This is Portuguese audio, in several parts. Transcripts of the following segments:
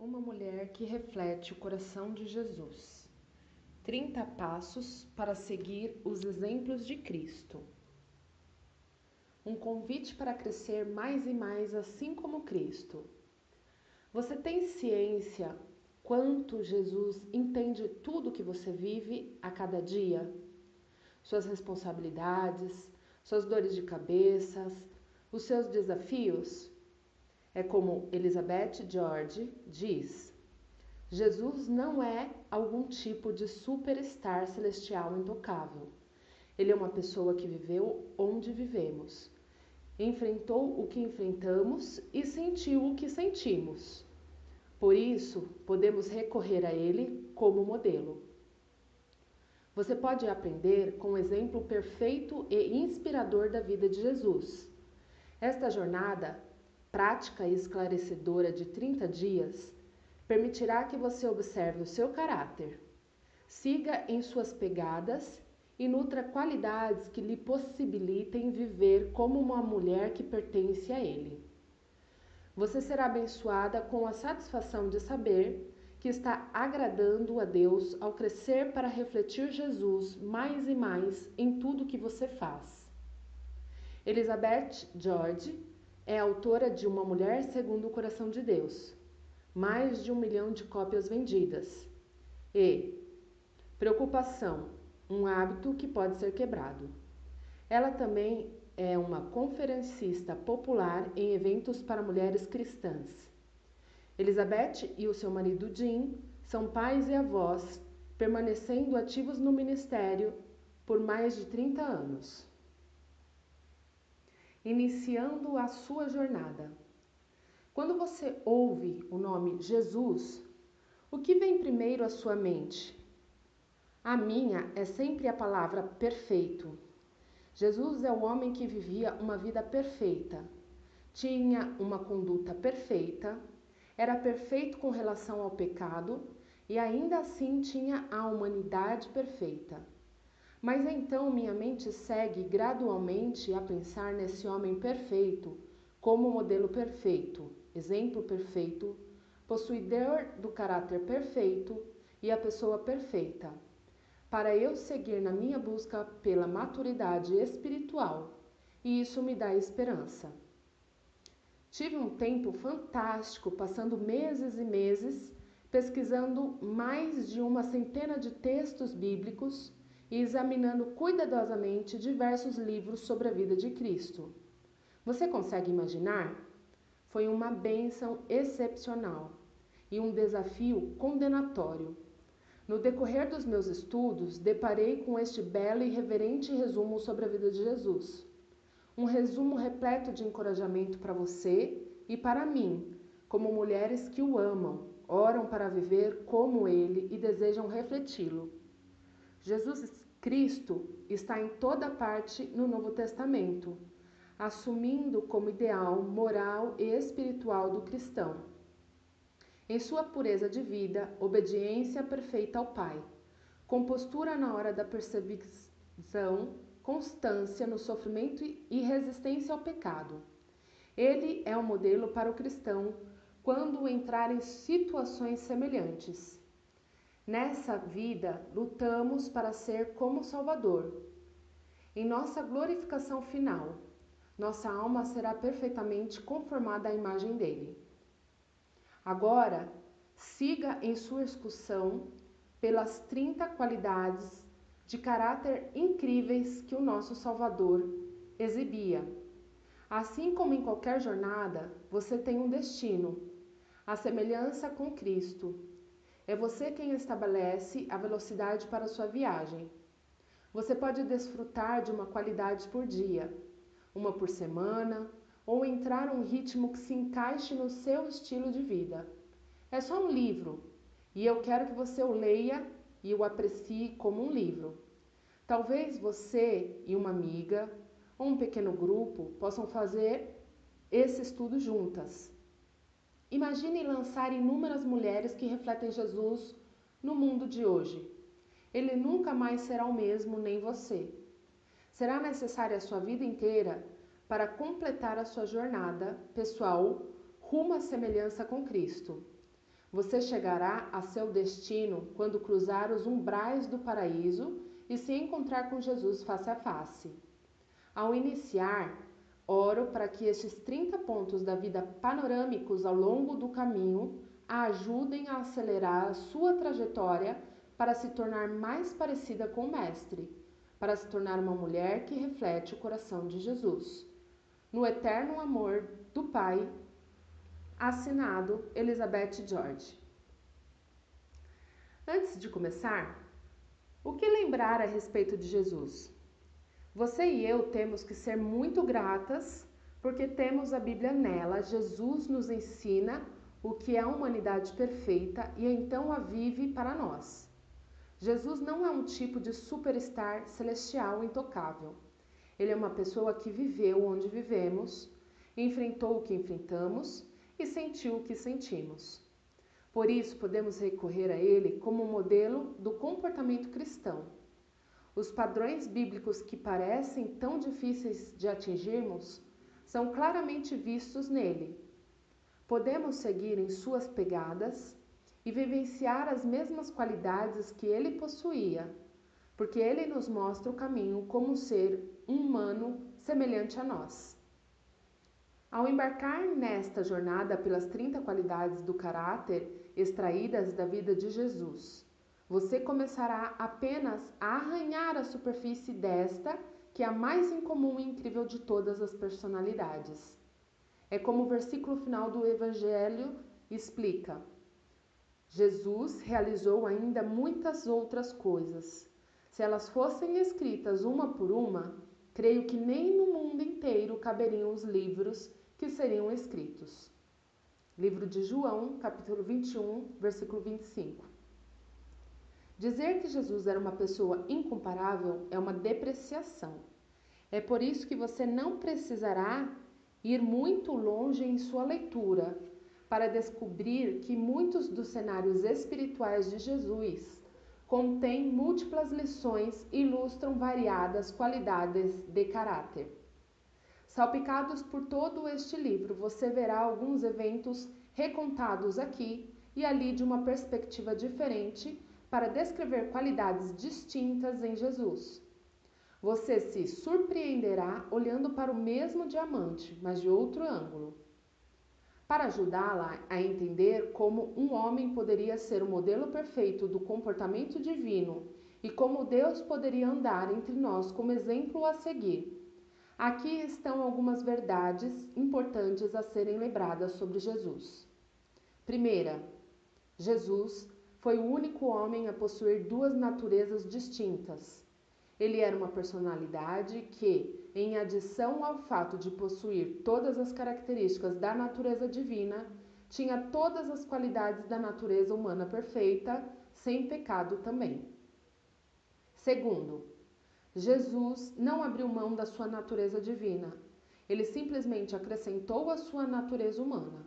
Uma mulher que reflete o coração de Jesus. 30 passos para seguir os exemplos de Cristo. Um convite para crescer mais e mais assim como Cristo. Você tem ciência quanto Jesus entende tudo que você vive a cada dia? Suas responsabilidades, suas dores de cabeça, os seus desafios? É como Elizabeth George diz: Jesus não é algum tipo de superstar celestial intocável. Ele é uma pessoa que viveu onde vivemos, enfrentou o que enfrentamos e sentiu o que sentimos. Por isso, podemos recorrer a ele como modelo. Você pode aprender com o exemplo perfeito e inspirador da vida de Jesus. Esta jornada prática e esclarecedora de 30 dias permitirá que você observe o seu caráter, siga em suas pegadas e nutra qualidades que lhe possibilitem viver como uma mulher que pertence a Ele. Você será abençoada com a satisfação de saber que está agradando a Deus ao crescer para refletir Jesus mais e mais em tudo que você faz. Elizabeth George é autora de Uma Mulher Segundo o Coração de Deus, mais de 1 milhão de cópias vendidas, e Preocupação, um hábito que pode ser quebrado. Ela também é uma conferencista popular em eventos para mulheres cristãs. Elizabeth e o seu marido Jim são pais e avós, permanecendo ativos no ministério por mais de 30 anos. Iniciando a sua jornada. Quando você ouve o nome Jesus, o que vem primeiro à sua mente? A minha é sempre a palavra perfeito. Jesus é o homem que vivia uma vida perfeita, tinha uma conduta perfeita, era perfeito com relação ao pecado e ainda assim tinha a humanidade perfeita. Mas então minha mente segue gradualmente a pensar nesse homem perfeito como modelo perfeito, exemplo perfeito, possuidor do caráter perfeito e a pessoa perfeita, para eu seguir na minha busca pela maturidade espiritual, e isso me dá esperança. Tive um tempo fantástico passando meses e meses pesquisando mais de 100 de textos bíblicos e examinando cuidadosamente diversos livros sobre a vida de Cristo. Você consegue imaginar? Foi uma bênção excepcional e um desafio condenatório. No decorrer dos meus estudos, deparei com este belo e reverente resumo sobre a vida de Jesus. Um resumo repleto de encorajamento para você e para mim, como mulheres que o amam, oram para viver como ele e desejam refleti-lo. Jesus Cristo está em toda parte no Novo Testamento, assumindo como ideal moral e espiritual do cristão. Em sua pureza de vida, obediência perfeita ao Pai, compostura na hora da perseguição, constância no sofrimento e resistência ao pecado. Ele é o modelo para o cristão quando entrar em situações semelhantes. Nessa vida, lutamos para ser como Salvador. Em nossa glorificação final, nossa alma será perfeitamente conformada à imagem dele. Agora, siga em sua excursão pelas 30 qualidades de caráter incríveis que o nosso Salvador exibia. Assim como em qualquer jornada, você tem um destino, a semelhança com Cristo. É você quem estabelece a velocidade para a sua viagem. Você pode desfrutar de uma qualidade por dia, uma por semana, ou entrar um ritmo que se encaixe no seu estilo de vida. É só um livro, e eu quero que você o leia e o aprecie como um livro. Talvez você e uma amiga ou um pequeno grupo possam fazer esse estudo juntas. Imagine lançar inúmeras mulheres que refletem Jesus no mundo de hoje. Ele nunca mais será o mesmo, nem você. Será necessária a sua vida inteira para completar a sua jornada pessoal rumo à semelhança com Cristo. Você chegará a seu destino quando cruzar os umbrais do paraíso e se encontrar com Jesus face a face. Ao iniciar, oro para que estes 30 pontos da vida panorâmicos ao longo do caminho a ajudem a acelerar a sua trajetória para se tornar mais parecida com o Mestre, para se tornar uma mulher que reflete o coração de Jesus. No eterno amor do Pai. Assinado Elizabeth George. Antes de começar, o que lembrar a respeito de Jesus? Você e eu temos que ser muito gratas porque temos a Bíblia nela. Jesus nos ensina o que é a humanidade perfeita e então a vive para nós. Jesus não é um tipo de superstar celestial intocável. Ele é uma pessoa que viveu onde vivemos, enfrentou o que enfrentamos e sentiu o que sentimos. Por isso, podemos recorrer a ele como modelo do comportamento cristão. Os padrões bíblicos que parecem tão difíceis de atingirmos são claramente vistos nele. Podemos seguir em suas pegadas e vivenciar as mesmas qualidades que ele possuía, porque ele nos mostra o caminho como um ser humano semelhante a nós. Ao embarcar nesta jornada pelas 30 qualidades do caráter extraídas da vida de Jesus, você começará apenas a arranhar a superfície desta, que é a mais incomum e incrível de todas as personalidades. É como o versículo final do Evangelho explica: Jesus realizou ainda muitas outras coisas. Se elas fossem escritas uma por uma, creio que nem no mundo inteiro caberiam os livros que seriam escritos. Livro de João, capítulo 21, versículo 25. Dizer que Jesus era uma pessoa incomparável é uma depreciação. É por isso que você não precisará ir muito longe em sua leitura para descobrir que muitos dos cenários espirituais de Jesus contêm múltiplas lições e ilustram variadas qualidades de caráter. Salpicados por todo este livro, você verá alguns eventos recontados aqui e ali de uma perspectiva diferente para descrever qualidades distintas em Jesus. Você se surpreenderá olhando para o mesmo diamante, mas de outro ângulo. Para ajudá-la a entender como um homem poderia ser o modelo perfeito do comportamento divino e como Deus poderia andar entre nós como exemplo a seguir, aqui estão algumas verdades importantes a serem lembradas sobre Jesus. Primeira, Jesus foi o único homem a possuir duas naturezas distintas. Ele era uma personalidade que, em adição ao fato de possuir todas as características da natureza divina, tinha todas as qualidades da natureza humana perfeita, sem pecado também. Segundo, Jesus não abriu mão da sua natureza divina. Ele simplesmente acrescentou a sua natureza humana.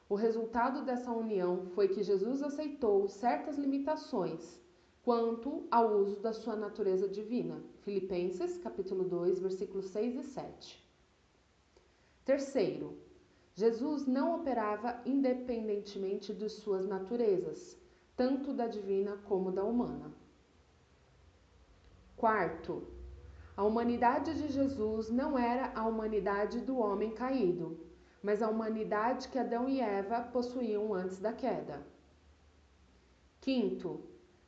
O resultado dessa união foi que Jesus aceitou certas limitações quanto ao uso da sua natureza divina. Filipenses, capítulo 2, versículos 6 e 7. Terceiro, Jesus não operava independentemente de suas naturezas, tanto da divina como da humana. Quarto, a humanidade de Jesus não era a humanidade do homem caído, mas a humanidade que Adão e Eva possuíam antes da queda. Quinto,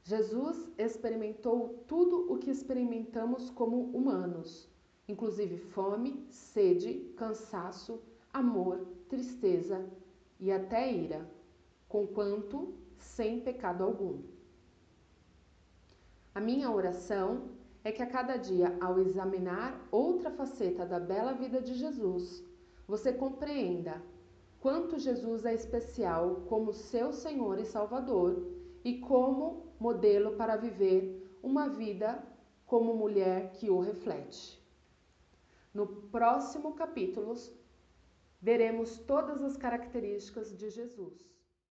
Jesus experimentou tudo o que experimentamos como humanos, inclusive fome, sede, cansaço, amor, tristeza e até ira, conquanto sem pecado algum. A minha oração é que a cada dia, ao examinar outra faceta da bela vida de Jesus, você compreenda quanto Jesus é especial como seu Senhor e Salvador e como modelo para viver uma vida como mulher que o reflete. No próximo capítulo, veremos todas as características de Jesus.